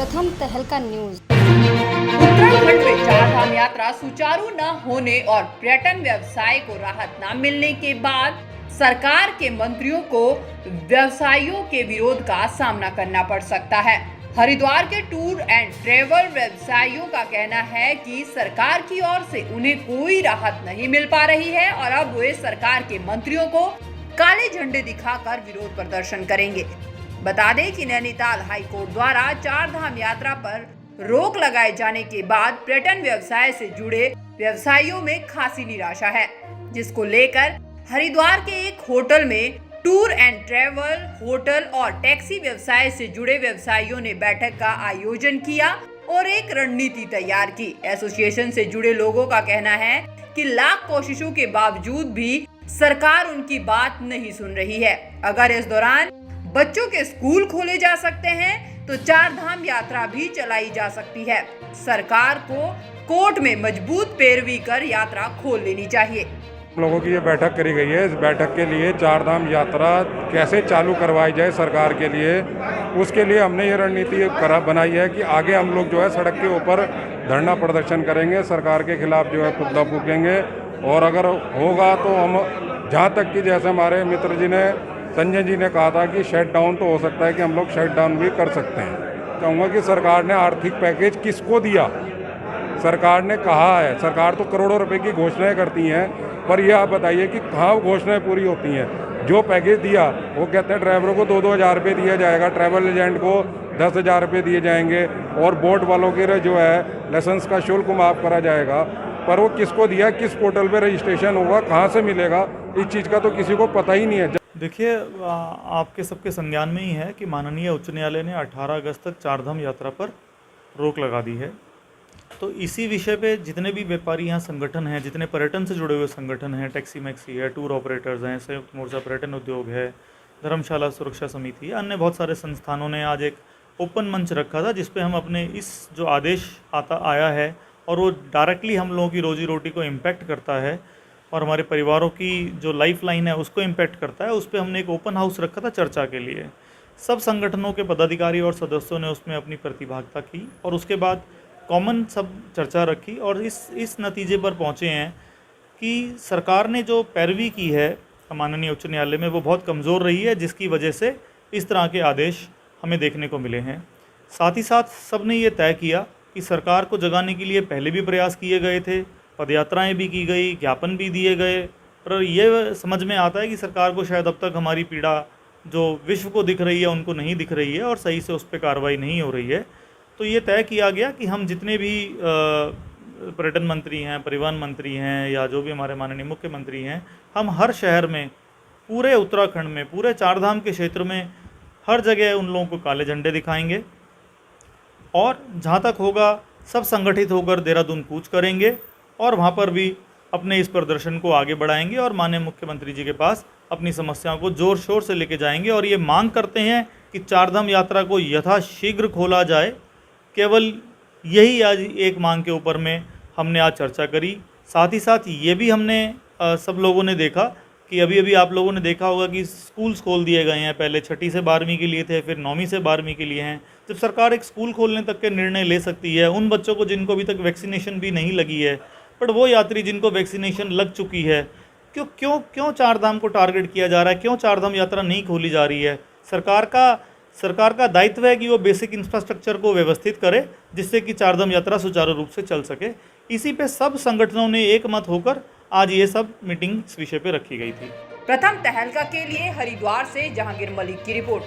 प्रथम तहलका न्यूज। उत्तराखंड में चारधाम यात्रा सुचारू न होने और पर्यटन व्यवसाय को राहत न मिलने के बाद सरकार के मंत्रियों को व्यवसायियों के विरोध का सामना करना पड़ सकता है। हरिद्वार के टूर एंड ट्रेवल व्यवसायियों का कहना है कि सरकार की ओर से उन्हें कोई राहत नहीं मिल पा रही है और अब वे सरकार के मंत्रियों को काले झंडे दिखाकर विरोध प्रदर्शन करेंगे। बता दें कि नैनीताल हाईकोर्ट द्वारा चारधाम यात्रा पर रोक लगाए जाने के बाद पर्यटन व्यवसाय से जुड़े व्यवसायियों में खासी निराशा है, जिसको लेकर हरिद्वार के एक होटल में टूर एंड ट्रैवल, होटल और टैक्सी व्यवसाय से जुड़े व्यवसायियों ने बैठक का आयोजन किया और एक रणनीति तैयार की। एसोसिएशन से जुड़े लोगों का कहना है कि लाख कोशिशों के बावजूद भी सरकार उनकी बात नहीं सुन रही है। अगर इस दौरान बच्चों के स्कूल खोले जा सकते हैं तो चारधाम यात्रा भी चलाई जा सकती है। सरकार को कोर्ट में मजबूत पैरवी कर यात्रा खोल लेनी चाहिए। लोगों की ये बैठक करी गई है। इस बैठक के लिए चारधाम यात्रा कैसे चालू करवाई जाए सरकार के लिए, उसके लिए हमने ये रणनीति बनाई है कि आगे हम लोग जो है सड़क के ऊपर धरना प्रदर्शन करेंगे, सरकार के खिलाफ जो है पुतला फूकेंगे। और अगर होगा तो हम जहाँ तक कि जैसे हमारे मित्र जी ने, संजय जी ने कहा था कि शट डाउन तो हो सकता है कि हम लोग शट डाउन भी कर सकते हैं। कहूँगा कि सरकार ने आर्थिक पैकेज किसको दिया? सरकार ने कहा है, सरकार तो करोड़ों रुपए की घोषणाएं करती हैं, पर ये आप बताइए कि कहाँ वो घोषणाएं पूरी होती हैं? जो पैकेज दिया वो कहते हैं ड्राइवरों को 2-2 हज़ार रुपये दिया जाएगा, ट्रैवल एजेंट को 10,000 रुपये दिए जाएंगे और बोट वालों के जो है लाइसेंस का शुल्क माफ़ करा जाएगा। पर वो किसको दिया, किस पोर्टल पे रजिस्ट्रेशन होगा, कहाँ से मिलेगा, इस चीज़ का तो किसी को पता ही नहीं है। देखिए, आपके सबके संज्ञान में ही है कि माननीय उच्च न्यायालय ने 18 अगस्त तक चारधाम यात्रा पर रोक लगा दी है। तो इसी विषय पे जितने भी व्यापारी यहाँ संगठन हैं, जितने पर्यटन से जुड़े हुए संगठन हैं, टैक्सी मैक्सी है, टूर ऑपरेटर्स हैं, संयुक्त मोर्चा पर्यटन उद्योग है, धर्मशाला सुरक्षा समिति है, अन्य बहुत सारे संस्थानों ने आज एक ओपन मंच रखा था जिस पे हम अपने इस जो आदेश आया है और वो डायरेक्टली हम लोगों की रोजी रोटी को इम्पैक्ट करता है और हमारे परिवारों की जो लाइफ लाइन है उसको इम्पैक्ट करता है, उस पर हमने एक ओपन हाउस रखा था चर्चा के लिए। सब संगठनों के पदाधिकारी और सदस्यों ने उसमें अपनी प्रतिभागिता की और उसके बाद कॉमन सब चर्चा रखी और इस नतीजे पर पहुँचे हैं कि सरकार ने जो पैरवी की है माननीय उच्च न्यायालय में वो बहुत कमज़ोर रही है, जिसकी वजह से इस तरह के आदेश हमें देखने को मिले हैं। साथ ही साथ सब ने ये तय किया कि सरकार को जगाने के लिए पहले भी प्रयास किए गए थे, पदयात्राएं भी की गई, ज्ञापन भी दिए गए, पर यह समझ में आता है कि सरकार को शायद अब तक हमारी पीड़ा जो विश्व को दिख रही है उनको नहीं दिख रही है और सही से उस पर कार्रवाई नहीं हो रही है। तो ये तय किया गया कि हम जितने भी पर्यटन मंत्री हैं, परिवहन मंत्री हैं या जो भी हमारे माननीय मुख्यमंत्री हैं, हम हर शहर में, पूरे उत्तराखंड में, पूरे चारधाम के क्षेत्र में हर जगह उन लोगों को काले झंडे दिखाएंगे और जहाँ तक होगा सब संगठित होकर देहरादून कूच करेंगे और वहाँ पर भी अपने इस प्रदर्शन को आगे बढ़ाएंगे और माननीय मुख्यमंत्री जी के पास अपनी समस्याओं को जोर शोर से लेके जाएंगे और ये मांग करते हैं कि चारधाम यात्रा को यथाशीघ्र खोला जाए। केवल यही आज एक मांग के ऊपर में हमने आज चर्चा करी। साथ ही साथ ये भी हमने सब लोगों ने देखा कि अभी आप लोगों ने देखा होगा कि स्कूल्स खोल दिए गए हैं। पहले 6ठी से 12वीं के लिए थे, फिर 9वीं से 12वीं के लिए हैं। जब सरकार एक स्कूल खोलने तक के निर्णय ले सकती है, उन बच्चों को जिनको अभी तक वैक्सीनेशन भी नहीं लगी है, बट वो यात्री जिनको वैक्सीनेशन लग चुकी है, क्यों चारधाम को टारगेट किया जा रहा है? क्यों चारधाम यात्रा नहीं खोली जा रही है? सरकार का दायित्व है कि वो बेसिक इंफ्रास्ट्रक्चर को व्यवस्थित करे जिससे कि चारधाम यात्रा सुचारू रूप से चल सके। इसी पे सब संगठनों ने एक मत होकर आज ये सब मीटिंग इस विषय पे रखी गई थी। प्रथम तहलका के लिए हरिद्वार से जहांगीर मलिक की रिपोर्ट।